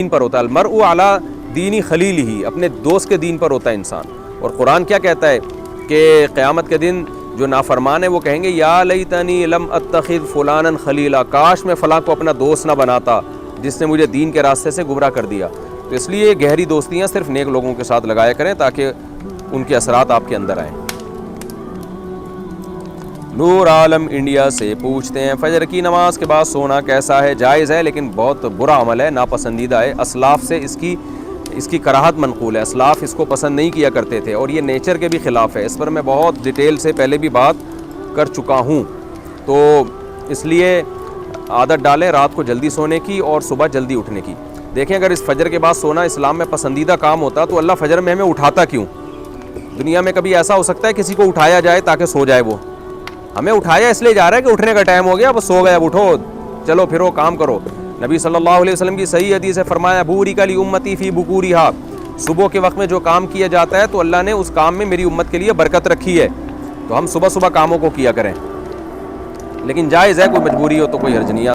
دین پر ہوتا ہے، المرء علی دینی خلیل ہی، اپنے دوست کے دین پر ہوتا ہے انسان. اور قرآن کیا کہتا ہے کہ قیامت کے دن جو نافرمان ہے وہ کہیں گے یا لیتنی لم اتخذ فلانا خلیلا، کاش میں فلاں کو اپنا دوست نہ بناتا جس نے مجھے دین کے راستے سے گمراہ کر دیا. تو اس لیے گہری دوستیاں صرف نیک لوگوں کے ساتھ لگایا کریں تاکہ ان کے اثرات آپ کے اندر آئیں. نور عالم انڈیا سے پوچھتے ہیں فجر کی نماز کے بعد سونا کیسا ہے؟ جائز ہے لیکن بہت برا عمل ہے، ناپسندیدہ ہے. اسلاف سے اس کی کراہت منقول ہے. اسلاف اس کو پسند نہیں کیا کرتے تھے اور یہ نیچر کے بھی خلاف ہے. اس پر میں بہت ڈیٹیل سے پہلے بھی بات کر چکا ہوں. تو اس لیے عادت ڈالیں رات کو جلدی سونے کی اور صبح جلدی اٹھنے کی. دیکھیں اگر اس فجر کے بعد سونا اسلام میں پسندیدہ کام ہوتا تو اللہ فجر میں ہمیں اٹھاتا کیوں؟ دنیا میں کبھی ایسا ہو سکتا ہے کسی کو اٹھایا جائے تاکہ سو جائے؟ وہ ہمیں اٹھایا اس لیے جا رہا ہے کہ اٹھنے کا ٹائم ہو گیا، اب سو گئے، اب اٹھو، چلو پھرو کام کرو. نبی صلی اللہ علیہ وسلم کی صحیح حدیث ہے، فرمایا بورک لی امتی فی بکورہا، صبح کے وقت میں جو کام کیا جاتا ہے تو اللہ نے اس کام میں میری امت کے لیے برکت رکھی ہے. تو ہم صبح صبح کاموں کو کیا کریں، لیکن جائز ہے، کوئی مجبوری ہو تو کوئی حرج نہیں.